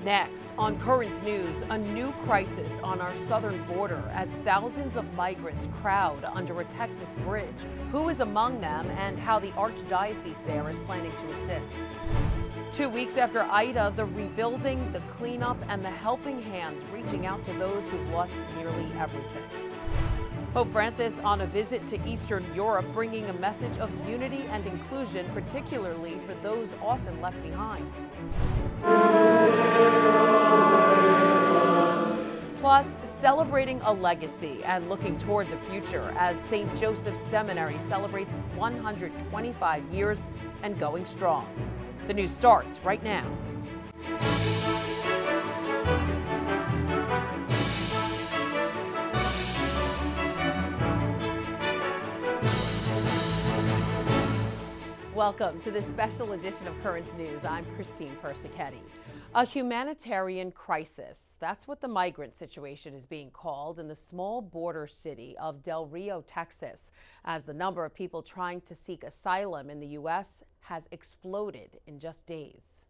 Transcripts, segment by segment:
Next, on Currents News, a new crisis on our southern border as thousands of migrants crowd under a Texas bridge. Who is among them and how the Archdiocese there is planning to assist. 2 weeks after Ida, the rebuilding, the cleanup, and the helping hands reaching out to those who've lost nearly everything. Pope Francis on a visit to Eastern Europe, bringing a message of unity and inclusion, particularly for those often left behind. Plus, celebrating a legacy and looking toward the future as St. Joseph's Seminary celebrates 125 years and going strong. The news starts right now. Welcome to this special edition of Currents News. I'm Christine Persichetti. A humanitarian crisis. That's what the migrant situation is being called in the small border city of Del Rio, Texas, as the number of people trying to seek asylum in the U.S. has exploded in just days.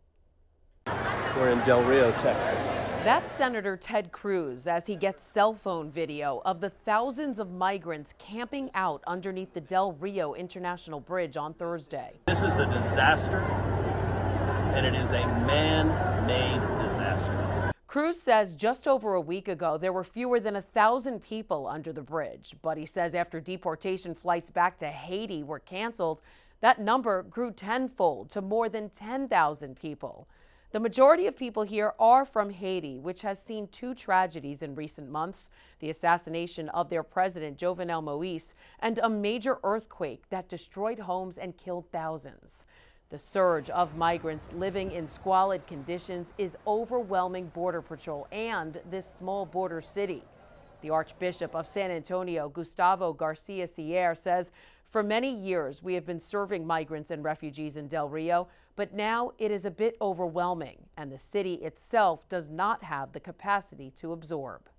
We're in Del Rio, Texas. That's Senator Ted Cruz as he gets cell phone video of the thousands of migrants camping out underneath the Del Rio International Bridge on Thursday. This is a disaster, and it is a man-made disaster. Cruz says just over a week ago there were fewer than 1,000 people under the bridge, but he says after deportation flights back to Haiti were canceled, that number grew tenfold to more than 10,000 people. The majority of people here are from Haiti, which has seen two tragedies in recent months: the assassination of their president, Jovenel Moise, and a major earthquake that destroyed homes and killed thousands. The surge of migrants living in squalid conditions is overwhelming Border Patrol and this small border city. The Archbishop of San Antonio, Gustavo Garcia Sierra, says, "For many years, we have been serving migrants and refugees in Del Rio, but now it is a bit overwhelming, and the city itself does not have the capacity to absorb."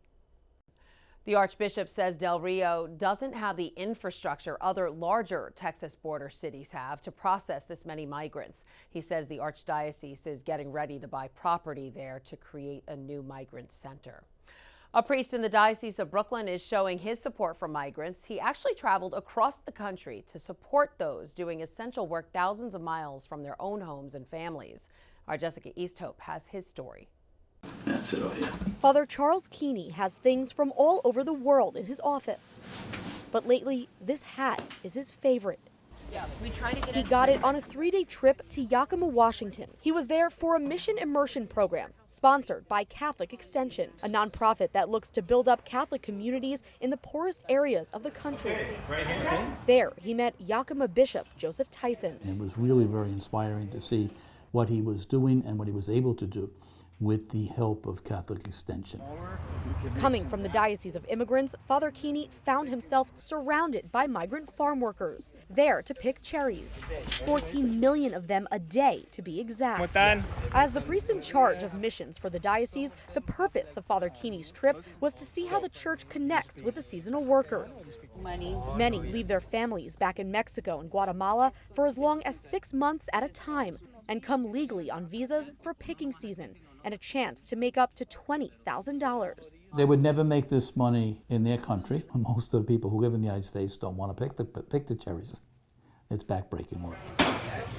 The Archbishop says Del Rio doesn't have the infrastructure other larger Texas border cities have to process this many migrants. He says the Archdiocese is getting ready to buy property there to create a new migrant center. A priest in the Diocese of Brooklyn is showing his support for migrants. He actually traveled across the country to support those doing essential work thousands of miles from their own homes and families. Our Jessica Easthope has his story. That's it, oh yeah. Father Charles Keeney has things from all over the world in his office. But lately, this hat is his favorite. He got it on a 3-day trip to Yakima, Washington. He was there for a mission immersion program sponsored by Catholic Extension, a nonprofit that looks to build up Catholic communities in the poorest areas of the country. There, he met Yakima Bishop Joseph Tyson. It was really very inspiring to see what he was doing and what he was able to do with the help of Catholic Extension. Coming from the Diocese of Immigrants, Father Keeney found himself surrounded by migrant farm workers, there to pick cherries. 14 million of them a day, to be exact. As the priest in charge of missions for the diocese, the purpose of Father Keeney's trip was to see how the church connects with the seasonal workers. Many leave their families back in Mexico and Guatemala for as long as 6 months at a time and come legally on visas for picking season and a chance to make up to $20,000. They would never make this money in their country. Most of the people who live in the United States don't want to pick the cherries. It's backbreaking work.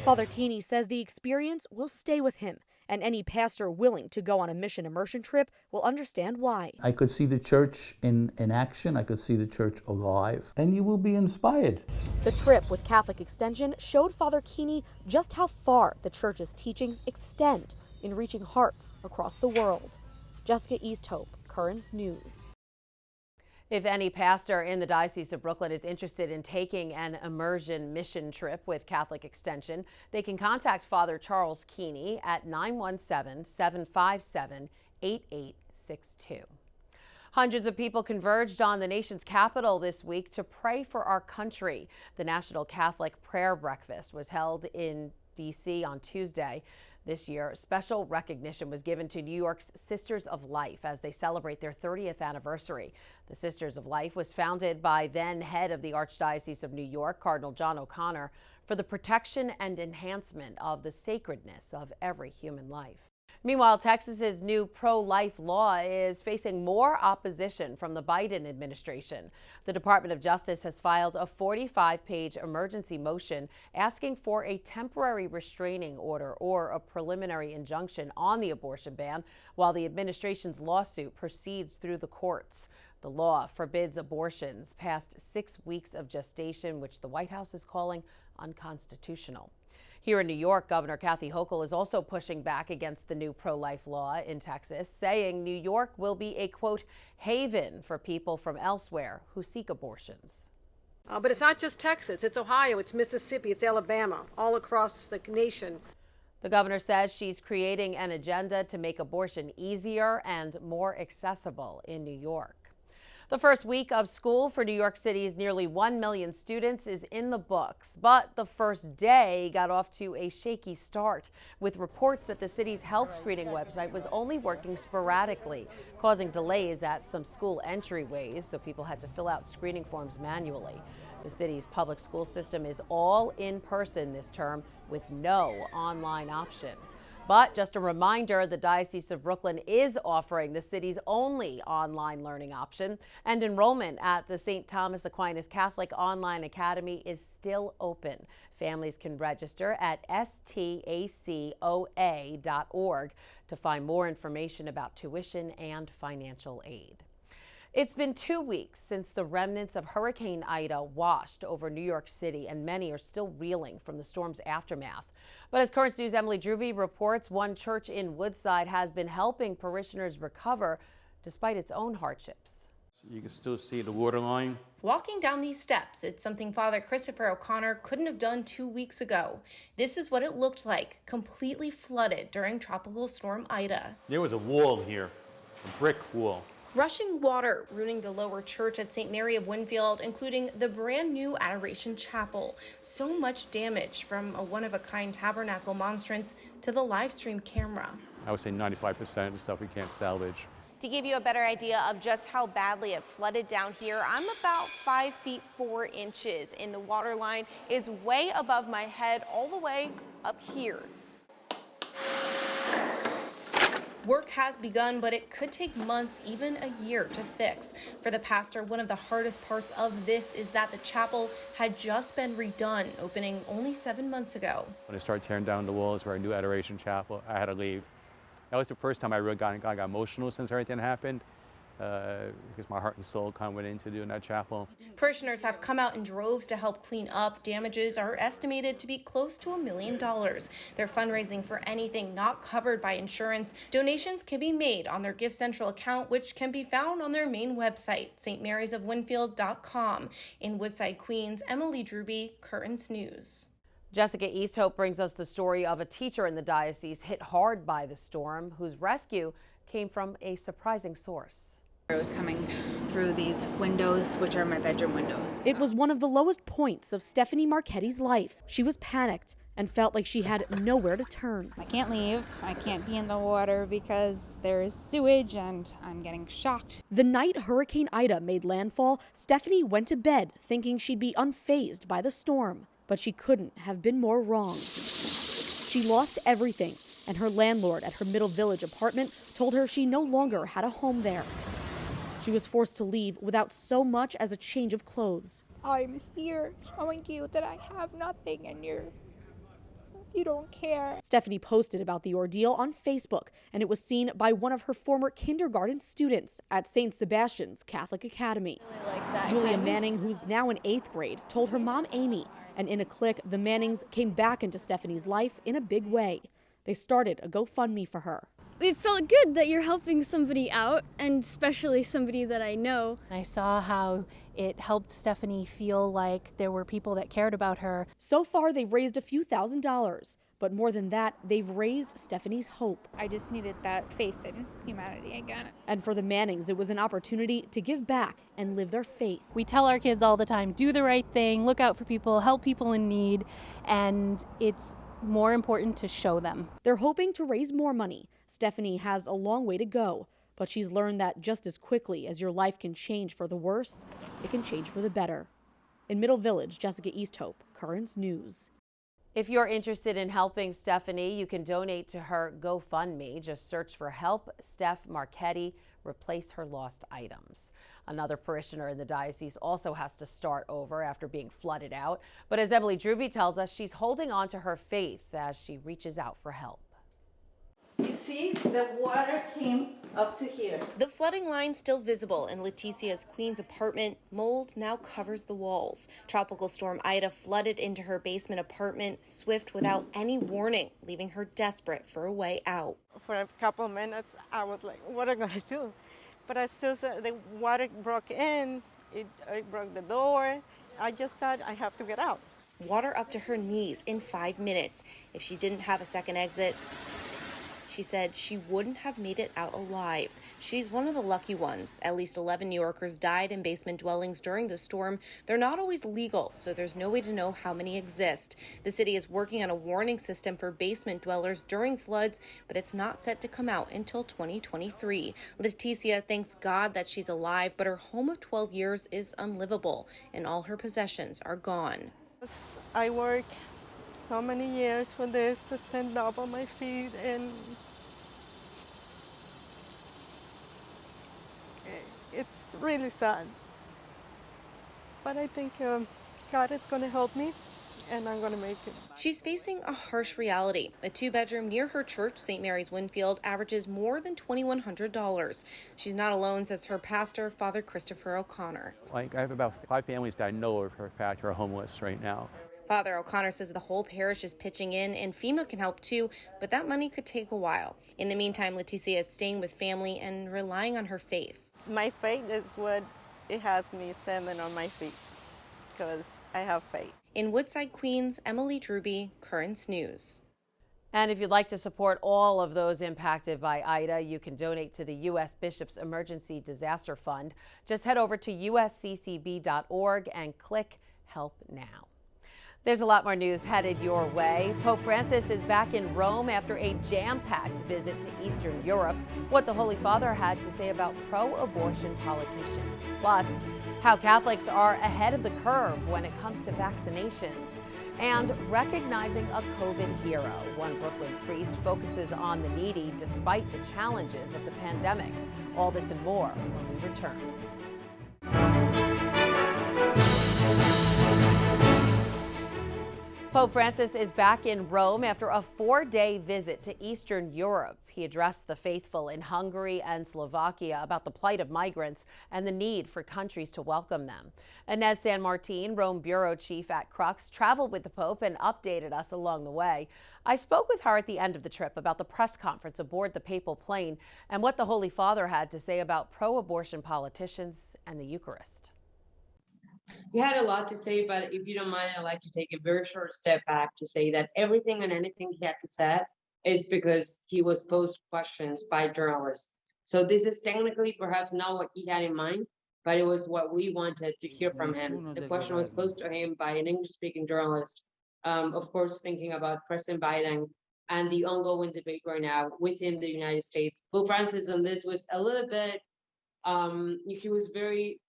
Father Keeney says the experience will stay with him, and any pastor willing to go on a mission immersion trip will understand why. I could see the church in action. I could see the church alive, and you will be inspired. The trip with Catholic Extension showed Father Keeney just how far the church's teachings extend in reaching hearts across the world. Jessica Easthope, Currents News. If any pastor in the Diocese of Brooklyn is interested in taking an immersion mission trip with Catholic Extension, they can contact Father Charles Keeney at 917-757-8862. Hundreds of people converged on the nation's capital this week to pray for our country. The National Catholic Prayer Breakfast was held in D.C. on Tuesday. This year, special recognition was given to New York's Sisters of Life as they celebrate their 30th anniversary. The Sisters of Life was founded by then head of the Archdiocese of New York, Cardinal John O'Connor, for the protection and enhancement of the sacredness of every human life. Meanwhile, Texas's new pro-life law is facing more opposition from the Biden administration. The Department of Justice has filed a 45-page emergency motion asking for a temporary restraining order or a preliminary injunction on the abortion ban while the administration's lawsuit proceeds through the courts. The law forbids abortions past 6 weeks of gestation, which the White House is calling unconstitutional. Here in New York, Governor Kathy Hochul is also pushing back against the new pro-life law in Texas, saying New York will be a, quote, haven for people from elsewhere who seek abortions. But it's not just Texas. It's Ohio, it's Mississippi, it's Alabama, all across the nation. The governor says she's creating an agenda to make abortion easier and more accessible in New York. The first week of school for New York City's nearly 1 million students is in the books, but the first day got off to a shaky start, with reports that the city's health screening website was only working sporadically, causing delays at some school entryways, so people had to fill out screening forms manually. The city's public school system is all in person this term with no online option. But just a reminder, the Diocese of Brooklyn is offering the city's only online learning option, and enrollment at the St. Thomas Aquinas Catholic Online Academy is still open. Families can register at stacoa.org to find more information about tuition and financial aid. It's been 2 weeks since the remnants of Hurricane Ida washed over New York City, and many are still reeling from the storm's aftermath. But as Currents News' Emily Drewby reports, one church in Woodside has been helping parishioners recover despite its own hardships. You can still see the water line. Walking down these steps, it's something Father Christopher O'Connor couldn't have done 2 weeks ago. This is what it looked like, completely flooded during Tropical Storm Ida. There was a wall here, a brick wall. Rushing water ruining the lower church at St. Mary of Winfield, including the brand new Adoration Chapel. So much damage, from a one-of-a-kind tabernacle monstrance to the live stream camera. I would say 95% of the stuff we can't salvage. To give you a better idea of just how badly it flooded down here, I'm about 5 feet 4 inches, and the water line is way above my head all the way up here. Work has begun, but it could take months, even a year, to fix. For the pastor, one of the hardest parts of this is that the chapel had just been redone, opening only 7 months ago. When I started tearing down the walls for our new Adoration Chapel, I had to leave. That was the first time I really got emotional since everything happened, because my heart and soul kind of went into doing that chapel. Parishioners have come out in droves to help clean up. Damages are estimated to be close to $1 million. They're fundraising for anything not covered by insurance. Donations can be made on their Gift Central account, which can be found on their main website, stmarysofwinfield.com. In Woodside, Queens, Emily Drewby, Currents News. Jessica Easthope brings us the story of a teacher in the diocese hit hard by the storm, whose rescue came from a surprising source. I was coming through these windows, which are my bedroom windows. It was one of the lowest points of Stephanie Marchetti's life. She was panicked and felt like she had nowhere to turn. I can't leave. I can't be in the water because there is sewage and I'm getting shocked. The night Hurricane Ida made landfall, Stephanie went to bed thinking she'd be unfazed by the storm. But she couldn't have been more wrong. She lost everything, and her landlord at her Middle Village apartment told her she no longer had a home there. She was forced to leave without so much as a change of clothes. I'm here showing you that I have nothing and you don't care. Stephanie posted about the ordeal on Facebook, and it was seen by one of her former kindergarten students at St. Sebastian's Catholic Academy. Julia Manning, who's now in 8th grade, told her mom Amy, and in a click, the Mannings came back into Stephanie's life in a big way. They started a GoFundMe for her. It felt good that you're helping somebody out, and especially somebody that I know. I saw how it helped Stephanie feel like there were people that cared about her. So far, they've raised a few $1,000s, but more than that, they've raised Stephanie's hope. I just needed that faith in humanity again. And for the Mannings, it was an opportunity to give back and live their faith. We tell our kids all the time, do the right thing, look out for people, help people in need, and it's more important to show them. They're hoping to raise more money. Stephanie has a long way to go, but she's learned that just as quickly as your life can change for the worse, it can change for the better. In Middle Village, Jessica Easthope, Currents News. If you're interested in helping Stephanie, you can donate to her GoFundMe. Just search for Help Steph Marchetti, replace her lost items. Another parishioner in the diocese also has to start over after being flooded out. But as Emily Drewby tells us, she's holding on to her faith as she reaches out for help. You see, the water came up to here. The flooding line still visible in Leticia's Queens apartment. Mold now covers the walls. Tropical storm Ida flooded into her basement apartment, swift without any warning, leaving her desperate for a way out. For a couple of minutes, I was like, what am I going to do? But as soon as the water broke in, it broke the door. I just thought I have to get out. Water up to her knees in 5 minutes. If she didn't have a second exit, she said she wouldn't have made it out alive. She's one of the lucky ones. At least 11 New Yorkers died in basement dwellings during the storm. They're not always legal, so there's no way to know how many exist. The city is working on a warning system for basement dwellers during floods, but it's not set to come out until 2023. Leticia thanks God that she's alive, but her home of 12 years is unlivable, and all her possessions are gone. I work so many years for this, to stand up on my feet, and it's really sad. But I think God is going to help me, and I'm going to make it. She's facing a harsh reality. A 2-bedroom near her church, St. Mary's Winfield, averages more than $2,100. She's not alone, says her pastor, Father Christopher O'Connor. I have about 5 families that I know of for a fact are homeless right now. Father O'Connor says the whole parish is pitching in, and FEMA can help too, but that money could take a while. In the meantime, Leticia is staying with family and relying on her faith. My faith is what it has me standing on my feet, because I have faith. In Woodside, Queens, Emily Drewby, Currents News. And if you'd like to support all of those impacted by Ida, you can donate to the U.S. Bishops Emergency Disaster Fund. Just head over to usccb.org and click Help Now. There's a lot more news headed your way. Pope Francis is back in Rome after a jam-packed visit to Eastern Europe. What the Holy Father had to say about pro-abortion politicians. Plus, how Catholics are ahead of the curve when it comes to vaccinations. And recognizing a COVID hero. One Brooklyn priest focuses on the needy despite the challenges of the pandemic. All this and more when we return. Pope Francis is back in Rome after a 4-day visit to Eastern Europe. He addressed the faithful in Hungary and Slovakia about the plight of migrants and the need for countries to welcome them. Inez San Martin, Rome bureau chief at Crux, traveled with the Pope and updated us along the way. I spoke with her at the end of the trip about the press conference aboard the papal plane and what the Holy Father had to say about pro-abortion politicians and the Eucharist. He had a lot to say, but if you don't mind, I'd like to take a very short step back to say that everything and anything he had to say is because he was posed questions by journalists. So this is technically perhaps not what he had in mind, but it was what we wanted to hear from him. The question was posed to him by an English-speaking journalist, of course, thinking about President Biden and the ongoing debate right now within the United States. Pope Francis on this was a little bit, he was very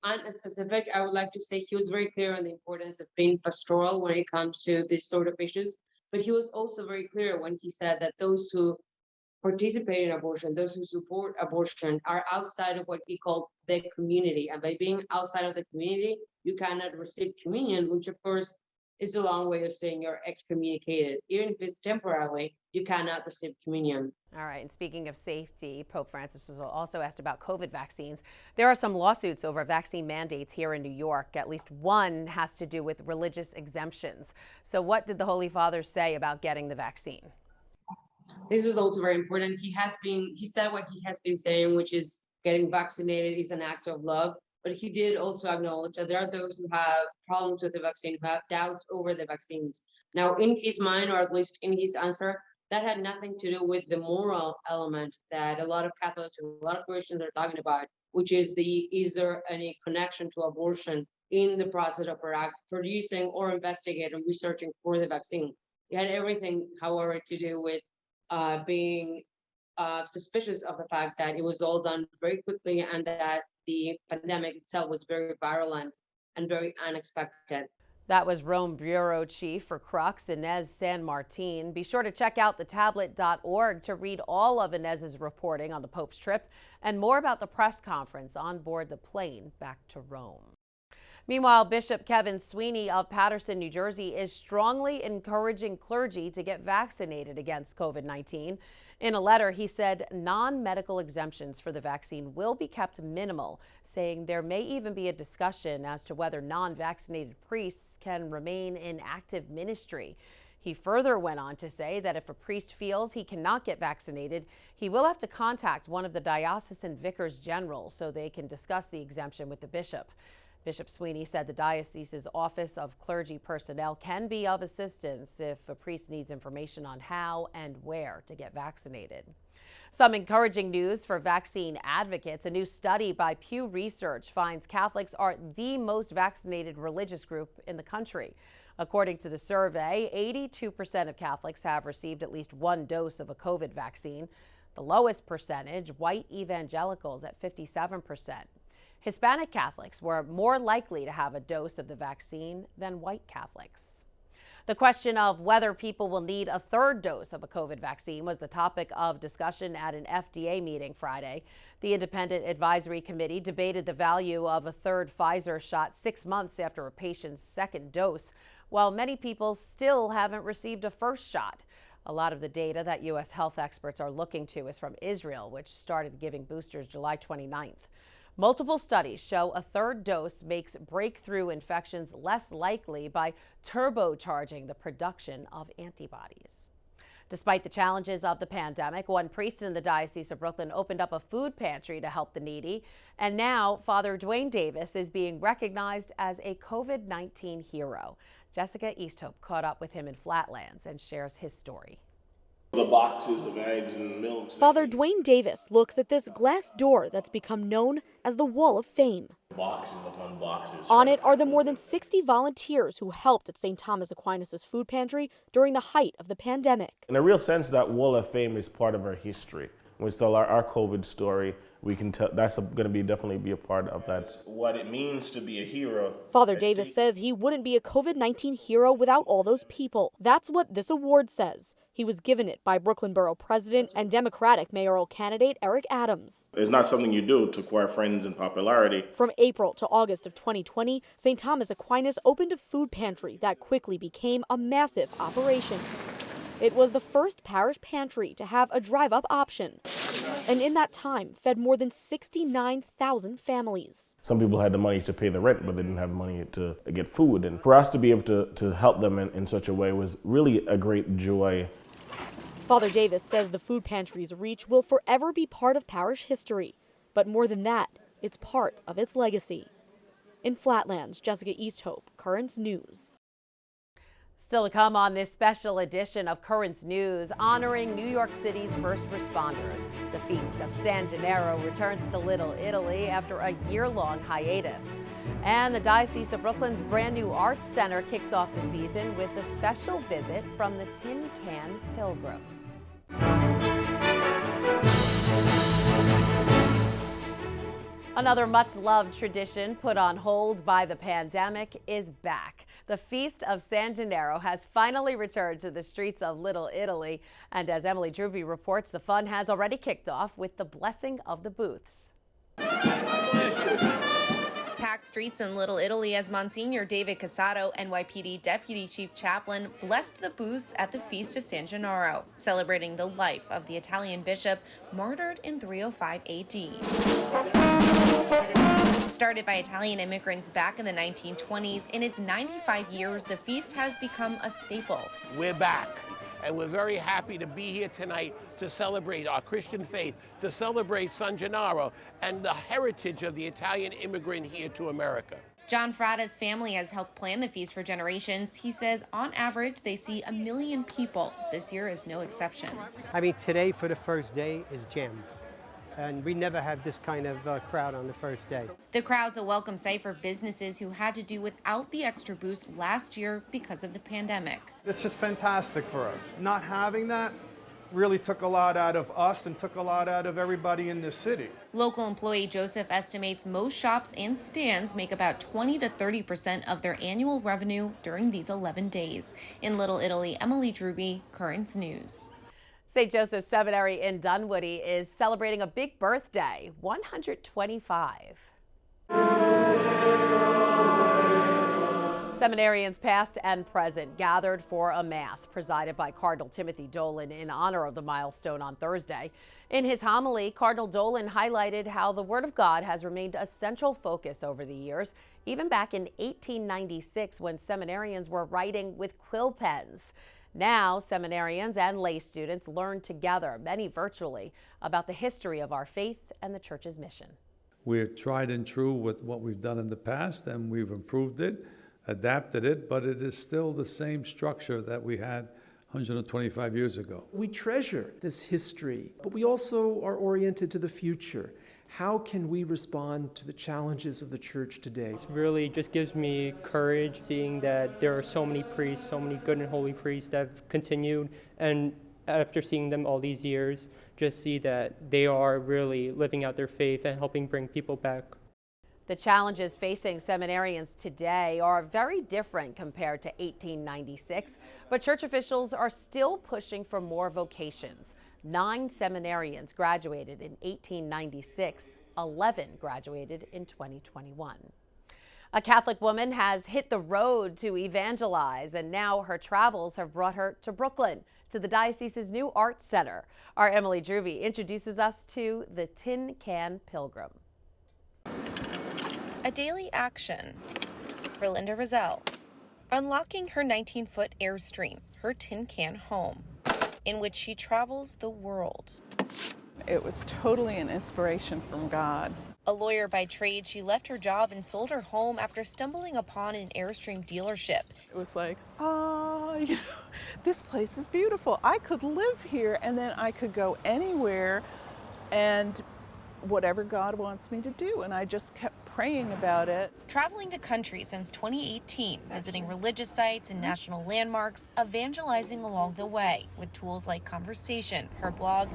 unspecific. I would like to say he was very clear on the importance of being pastoral when it comes to this sort of issues. But he was also very clear when he said that those who participate in abortion, those who support abortion, are outside of what he called the community. And by being outside of the community, you cannot receive communion, which of course is a long way of saying you're excommunicated. Even if it's temporarily, you cannot receive communion. All right, and speaking of safety, Pope Francis was also asked about COVID vaccines. There are some lawsuits over vaccine mandates here in New York. At least one has to do with religious exemptions. So what did the Holy Father say about getting the vaccine? This was also very important. He said what he has been saying, which is getting vaccinated is an act of love. But he did also acknowledge that there are those who have problems with the vaccine, who have doubts over the vaccines. Now, in his mind, or at least in his answer, that had nothing to do with the moral element that a lot of Catholics and a lot of Christians are talking about, which is is there any connection to abortion in the process of producing or investigating and researching for the vaccine. It had everything, however, to do with being suspicious of the fact that it was all done very quickly and that the pandemic itself was very virulent and very unexpected. That was Rome Bureau Chief for Crux, Inez San Martin. Be sure to check out thetablet.org to read all of Inez's reporting on the Pope's trip and more about the press conference on board the plane back to Rome. Meanwhile, Bishop Kevin Sweeney of Paterson, New Jersey, is strongly encouraging clergy to get vaccinated against COVID-19. In a letter, he said non-medical exemptions for the vaccine will be kept minimal, saying there may even be a discussion as to whether non-vaccinated priests can remain in active ministry. He further went on to say that if a priest feels he cannot get vaccinated, he will have to contact one of the diocesan vicars general so they can discuss the exemption with the bishop. Bishop Sweeney said the diocese's Office of Clergy Personnel can be of assistance if a priest needs information on how and where to get vaccinated. Some encouraging news for vaccine advocates. A new study by Pew Research finds Catholics are the most vaccinated religious group in the country. According to the survey, 82% of Catholics have received at least one dose of a COVID vaccine. The lowest percentage, white evangelicals at 57%. Hispanic Catholics were more likely to have a dose of the vaccine than white Catholics. The question of whether people will need a third dose of a COVID vaccine was the topic of discussion at an FDA meeting Friday. The Independent Advisory Committee debated the value of a third Pfizer shot 6 months after a patient's second dose, while many people still haven't received a first shot. A lot of the data that U.S. health experts are looking to is from Israel, which started giving boosters July 29th. Multiple studies show a third dose makes breakthrough infections less likely by turbocharging the production of antibodies. Despite the challenges of the pandemic, one priest in the Diocese of Brooklyn opened up a food pantry to help the needy. And now Father Dwayne Davis is being recognized as a COVID-19 hero. Jessica Easthope caught up with him in Flatlands and shares his story. The boxes of eggs and milk. Father Dwayne Davis looks at this glass door that's become known as the Wall of Fame. Boxes upon boxes. On it are the more than 60 volunteers who helped at St. Thomas Aquinas' food pantry during the height of the pandemic. In a real sense, that Wall of Fame is part of our history. When we tell our COVID story, we can tell that's going to definitely be a part of that. It's what it means to be a hero. Father Davis says he wouldn't be a COVID-19 hero without all those people. That's what this award says. He was given it by Brooklyn Borough President and Democratic mayoral candidate Eric Adams. It's not something you do to acquire friends and popularity. From April to August of 2020, St. Thomas Aquinas opened a food pantry that quickly became a massive operation. It was the first parish pantry to have a drive-up option, and in that time fed more than 69,000 families. Some people had the money to pay the rent, but they didn't have money to get food. And for us to be able to help them in such a way was really a great joy. Father Davis says the food pantry's reach will forever be part of parish history. But more than that, it's part of its legacy. In Flatlands, Jessica Easthope, Currents News. Still to come on this special edition of Currents News, honoring New York City's first responders. The Feast of San Gennaro returns to Little Italy after a year-long hiatus. And the Diocese of Brooklyn's brand new Arts Center kicks off the season with a special visit from the Tin Can Pilgrim. Another much-loved tradition put on hold by the pandemic is back. The Feast of San Gennaro has finally returned to the streets of Little Italy. And as Emily Drewby reports, the fun has already kicked off with the blessing of the booths. Packed streets in Little Italy as Monsignor David Casato, NYPD Deputy Chief Chaplain, blessed the booths at the Feast of San Gennaro, celebrating the life of the Italian bishop martyred in 305 AD. Started by Italian immigrants back in the 1920s, in its 95 years, the feast has become a staple. We're back, and we're very happy to be here tonight to celebrate our Christian faith, to celebrate San Gennaro and the heritage of the Italian immigrant here to America. John Frada's family has helped plan the feast for generations. He says on average they see 1 million people. This year is no exception. I mean, today for the first day is jammed. And we never have this kind of crowd on the first day. The crowd's a welcome sight for businesses who had to do without the extra boost last year because of the pandemic. It's just fantastic for us. Not having that really took a lot out of us and took a lot out of everybody in this city. Local employee Joseph estimates most shops and stands make about 20 to 30% of their annual revenue during these 11 days. In Little Italy, Emily Druby, Currents News. St. Joseph's Seminary in Dunwoodie is celebrating a big birthday, 125. Seminarians past and present gathered for a mass presided by Cardinal Timothy Dolan in honor of the milestone on Thursday. In his homily, Cardinal Dolan highlighted how the Word of God has remained a central focus over the years, even back in 1896 when seminarians were writing with quill pens. Now, seminarians and lay students learn together, many virtually, about the history of our faith and the Church's mission. We're tried and true with what we've done in the past, and we've improved it, adapted it, but it is still the same structure that we had 125 years ago. We treasure this history, but we also are oriented to the future. How can we respond to the challenges of the church today? It really just gives me courage seeing that there are so many priests, so many good and holy priests that have continued, and after seeing them all these years, just see that they are really living out their faith and helping bring people back. The challenges facing seminarians today are very different compared to 1896, but church officials are still pushing for more vocations. 9 seminarians graduated in 1896, 11 graduated in 2021. A Catholic woman has hit the road to evangelize, and now her travels have brought her to Brooklyn, to the diocese's new arts center. Our Emily Druby introduces us to the Tin Can Pilgrim. A daily action for Linda Rizal, unlocking her 19-foot Airstream, her tin can home, in which she travels the world. It was totally an inspiration from God. A lawyer by trade, she left her job and sold her home after stumbling upon an Airstream dealership. It was like, this place is beautiful. I could live here, and then I could go anywhere and whatever God wants me to do. And I just kept praying about it. Traveling the country since 2018, visiting religious sites and national landmarks, evangelizing along the way with tools like conversation, her blog,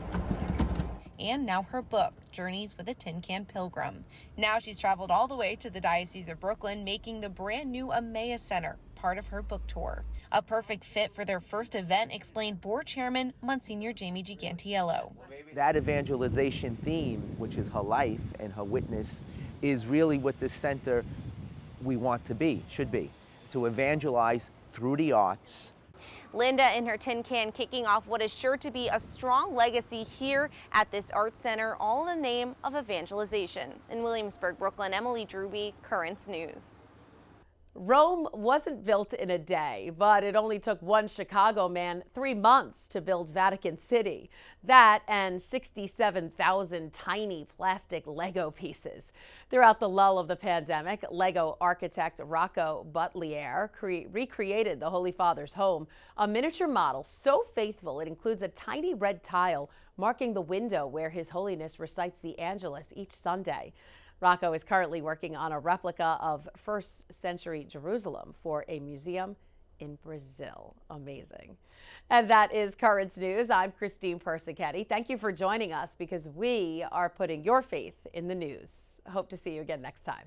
and now her book, Journeys with a Tin Can Pilgrim. Now she's traveled all the way to the Diocese of Brooklyn, making the brand new Emmaus Center part of her book tour. A perfect fit for their first event, explained board chairman Monsignor Jamie Gigantiello. That evangelization theme, which is her life and her witness, is really what this center we want to be, should be, to evangelize through the arts. Linda and her tin can kicking off what is sure to be a strong legacy here at this art center, all in the name of evangelization. In Williamsburg, Brooklyn, Emily Druby, Currents News. Rome wasn't built in a day, but it only took one Chicago man 3 months to build Vatican City. That and 67,000 tiny plastic Lego pieces. Throughout the lull of the pandemic, Lego architect Rocco Butlier recreated the Holy Father's home, a miniature model so faithful it includes a tiny red tile marking the window where His Holiness recites the Angelus each Sunday. Rocco is currently working on a replica of first century Jerusalem for a museum in Brazil. Amazing. And that is Currents News. I'm Christine Persichetti. Thank you for joining us because we are putting your faith in the news. Hope to see you again next time.